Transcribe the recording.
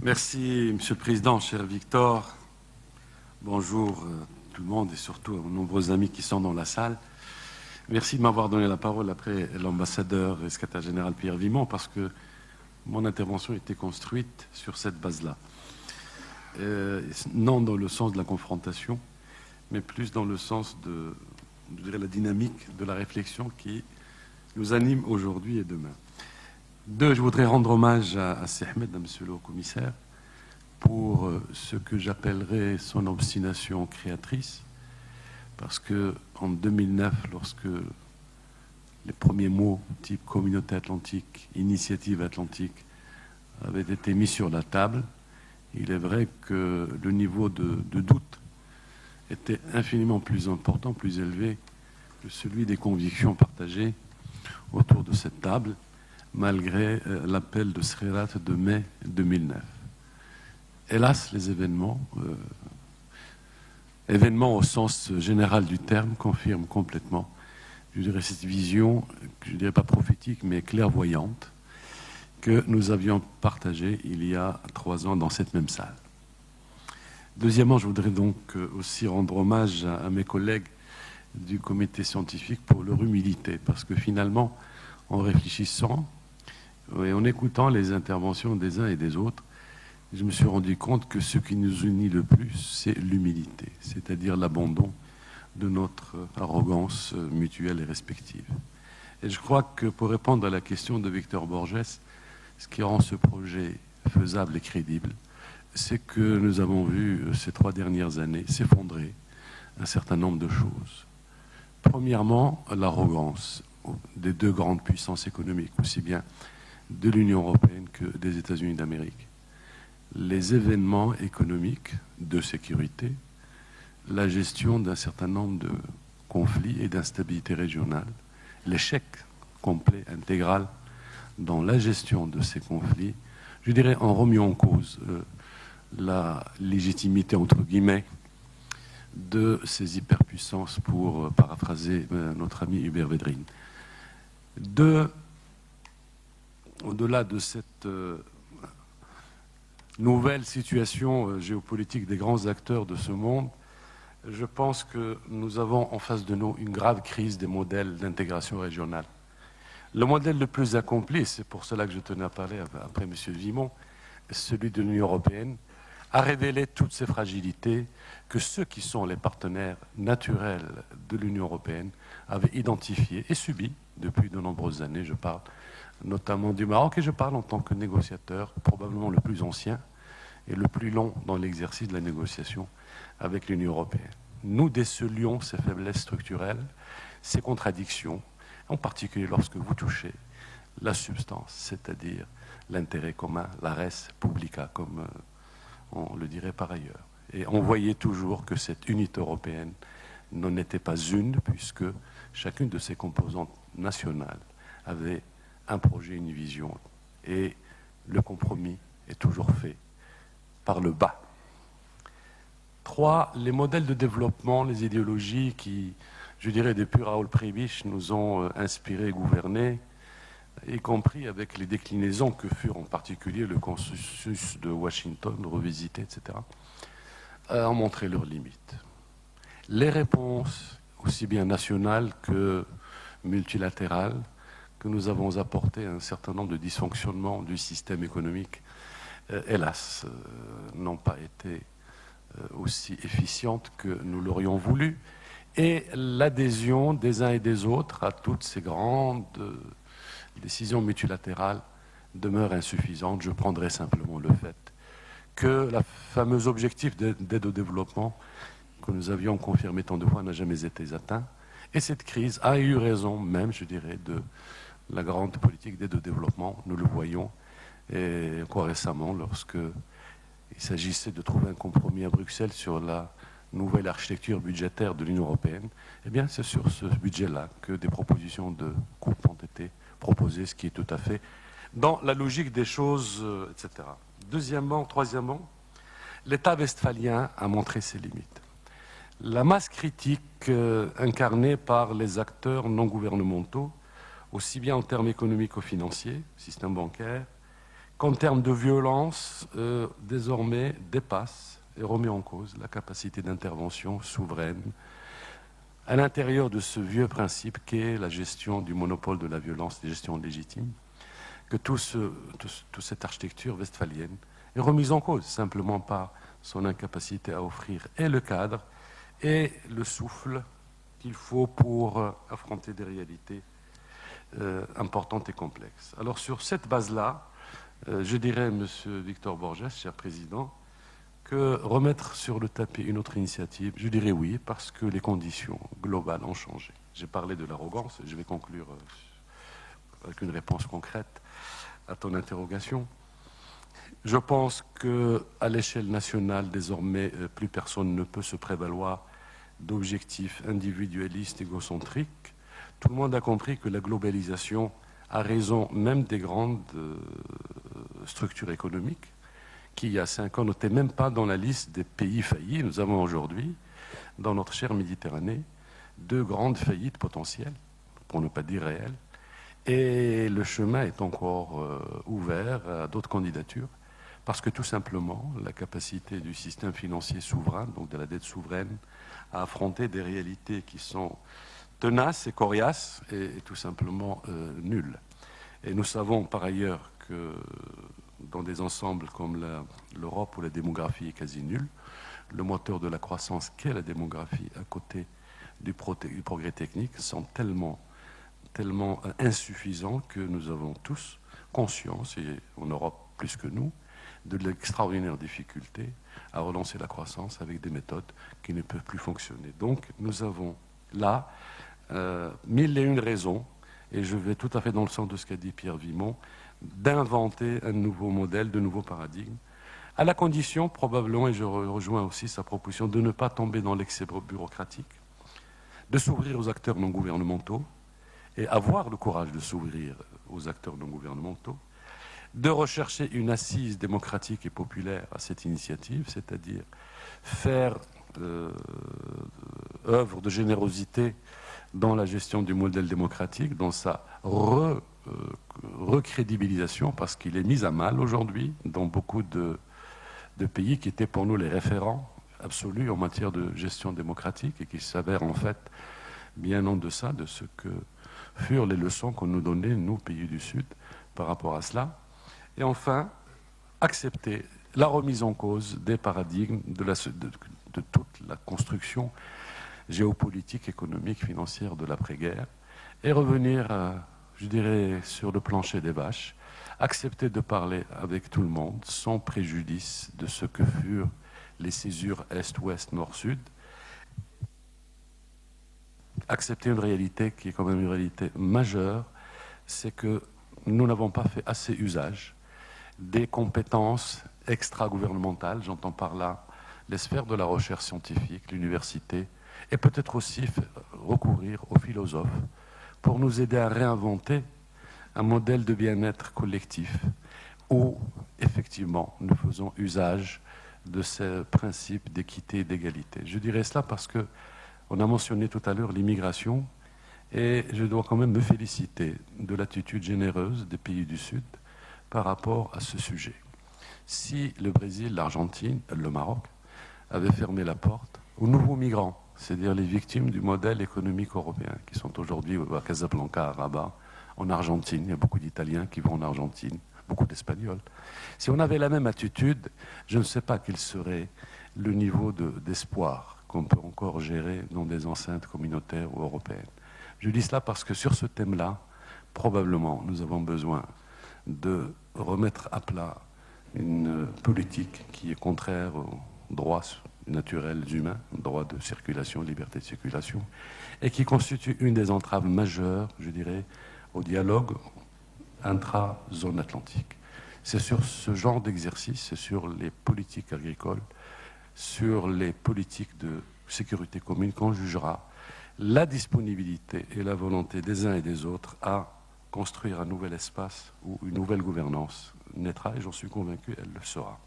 Merci, Monsieur le Président, cher Victor. Bonjour tout le monde et surtout aux nombreux amis qui sont dans la salle. Merci de m'avoir donné la parole après l'ambassadeur et secrétaire général Pierre Vimont parce que mon intervention était construite sur cette base-là. Non dans le sens de la confrontation, mais plus dans le sens de, je dirais, la dynamique de la réflexion qui nous anime aujourd'hui et demain. Deux, je voudrais rendre hommage à Ahmed, à Monsieur le Haut-Commissaire, pour ce que j'appellerais son obstination créatrice, parce que en 2009, lorsque les premiers mots type communauté atlantique, initiative atlantique avaient été mis sur la table, il est vrai que le niveau de doute était infiniment plus important, plus élevé que celui des convictions partagées autour de cette table, malgré l'appel de Sreerat de mai 2009. Hélas, les événements au sens général du terme, confirment complètement, je dirais, cette vision, je ne dirais pas prophétique, mais clairvoyante, que nous avions partagée il y a 3 ans dans cette même salle. Deuxièmement, je voudrais donc aussi rendre hommage à mes collègues du comité scientifique pour leur humilité, parce que finalement, en réfléchissant et en écoutant les interventions des uns et des autres, je me suis rendu compte que ce qui nous unit le plus, c'est l'humilité, c'est-à-dire l'abandon de notre arrogance mutuelle et respective. Et je crois que pour répondre à la question de Victor Borges, ce qui rend ce projet faisable et crédible, c'est que nous avons vu ces 3 dernières années s'effondrer un certain nombre de choses. Premièrement, l'arrogance des 2 grandes puissances économiques, aussi bien de l'Union européenne que des États-Unis d'Amérique. Les événements économiques de sécurité, la gestion d'un certain nombre de conflits et d'instabilités régionales, l'échec complet, intégral dans la gestion de ces conflits, je dirais en remettant en cause la légitimité, entre guillemets, de ces hyperpuissances, pour paraphraser notre ami Hubert Védrine. 2, au-delà de cette nouvelle situation géopolitique des grands acteurs de ce monde, je pense que nous avons en face de nous une grave crise des modèles d'intégration régionale. Le modèle le plus accompli, c'est pour cela que je tenais à parler après M. Vimont, celui de l'Union européenne, a révélé toutes ces fragilités que ceux qui sont les partenaires naturels de l'Union européenne avaient identifiées et subies depuis de nombreuses années. Je parle notamment du Maroc et je parle en tant que négociateur, probablement le plus ancien et le plus long dans l'exercice de la négociation avec l'Union européenne. Nous décelions ces faiblesses structurelles, ces contradictions, en particulier lorsque vous touchez la substance, c'est-à-dire l'intérêt commun, la res publica, comme on le dirait par ailleurs. Et on voyait toujours que cette unité européenne n'en était pas une, puisque chacune de ses composantes nationales avait un projet, une vision, et le compromis est toujours fait par le bas. 3, les modèles de développement, les idéologies qui, je dirais, depuis Raoul Prebisch, nous ont inspiré et gouverné, y compris avec les déclinaisons que furent en particulier le consensus de Washington, revisité, etc., ont montré leurs limites. Les réponses, aussi bien nationales que multilatérales, que nous avons apportées à un certain nombre de dysfonctionnements du système économique, hélas, n'ont pas été aussi efficientes que nous l'aurions voulu. Et l'adhésion des uns et des autres à toutes ces grandes décisions multilatérales demeure insuffisante. Je prendrai simplement le fait que le fameux objectif d'aide au développement que nous avions confirmé tant de fois n'a jamais été atteint. Et cette crise a eu raison même, je dirais, de la grande politique d'aide au développement. Nous le voyons, et encore récemment, lorsque il s'agissait de trouver un compromis à Bruxelles sur la nouvelle architecture budgétaire de l'Union européenne, eh bien, c'est sur ce budget-là que des propositions de coupe ont été proposées, ce qui est tout à fait dans la logique des choses, etc. Troisièmement, l'État westphalien a montré ses limites. La masse critique incarnée par les acteurs non gouvernementaux, aussi bien en termes économiques que financiers, système bancaire, qu'en termes de violence, désormais dépasse et remet en cause la capacité d'intervention souveraine à l'intérieur de ce vieux principe qu'est la gestion du monopole de la violence, la gestion légitime, que toute cette architecture westphalienne est remise en cause simplement par son incapacité à offrir et le cadre et le souffle qu'il faut pour affronter des réalités importantes et complexes. Alors sur cette base-là, je dirais, Monsieur Victor Borges, cher Président, que remettre sur le tapis une autre initiative, je dirais oui, parce que les conditions globales ont changé. J'ai parlé de l'arrogance, et je vais conclure avec une réponse concrète à ton interrogation. Je pense qu'à l'échelle nationale, désormais, plus personne ne peut se prévaloir d'objectifs individualistes, égocentriques. Tout le monde a compris que la globalisation a raison même des grandes structures économiques qui, il y a 5 ans, n'étaient même pas dans la liste des pays faillis. Nous avons aujourd'hui, dans notre chère Méditerranée, 2 grandes faillites potentielles, pour ne pas dire réelles, et le chemin est encore ouvert à d'autres candidatures, parce que tout simplement, la capacité du système financier souverain, donc de la dette souveraine, à affronter des réalités qui sont tenaces et coriaces, est tout simplement nulle. Et nous savons par ailleurs que dans des ensembles comme l'Europe où la démographie est quasi nulle, le moteur de la croissance qu'est la démographie à côté du progrès technique sont tellement insuffisants que nous avons tous conscience, et en Europe plus que nous, de l'extraordinaire difficulté à relancer la croissance avec des méthodes qui ne peuvent plus fonctionner. Donc nous avons là 1001 raisons, et je vais tout à fait dans le sens de ce qu'a dit Pierre Vimont, d'inventer un nouveau modèle, de nouveaux paradigmes, à la condition probablement, et je rejoins aussi sa proposition, de ne pas tomber dans l'excès bureaucratique, de s'ouvrir aux acteurs non gouvernementaux, et avoir le courage de s'ouvrir aux acteurs non gouvernementaux, de rechercher une assise démocratique et populaire à cette initiative, c'est-à-dire faire œuvre de générosité dans la gestion du modèle démocratique, dans sa recrédibilisation, parce qu'il est mis à mal aujourd'hui dans beaucoup de pays qui étaient pour nous les référents absolus en matière de gestion démocratique et qui s'avèrent en fait bien en deçà de ce que furent les leçons qu'on nous donnait, nous, pays du Sud, par rapport à cela. Et enfin, accepter la remise en cause des paradigmes de toute la construction géopolitique, économique, financière de l'après-guerre, et revenir, je dirais, sur le plancher des vaches, accepter de parler avec tout le monde, sans préjudice de ce que furent les césures Est-Ouest, Nord-Sud, accepter une réalité qui est quand même une réalité majeure, c'est que nous n'avons pas fait assez usage des compétences extra-gouvernementales, j'entends par là les sphères de la recherche scientifique, l'université, et peut-être aussi recourir aux philosophes pour nous aider à réinventer un modèle de bien-être collectif où, effectivement, nous faisons usage de ces principes d'équité et d'égalité. Je dirais cela parce que on a mentionné tout à l'heure l'immigration, et je dois quand même me féliciter de l'attitude généreuse des pays du Sud par rapport à ce sujet. Si le Brésil, l'Argentine, le Maroc avaient fermé la porte aux nouveaux migrants, c'est-à-dire les victimes du modèle économique européen, qui sont aujourd'hui à Casablanca, à Rabat, en Argentine, il y a beaucoup d'Italiens qui vont en Argentine, beaucoup d'Espagnols. Si on avait la même attitude, je ne sais pas quel serait le niveau d'espoir qu'on peut encore gérer dans des enceintes communautaires ou européennes. Je dis cela parce que sur ce thème-là, probablement, nous avons besoin de remettre à plat une politique qui est contraire aux droits naturels humains, droit de circulation, liberté de circulation, et qui constitue une des entraves majeures, je dirais, au dialogue intra-zone atlantique. C'est sur ce genre d'exercice, c'est sur les politiques agricoles, sur les politiques de sécurité commune qu'on jugera la disponibilité et la volonté des uns et des autres à construire un nouvel espace où une nouvelle gouvernance naîtra, et j'en suis convaincu, elle le sera.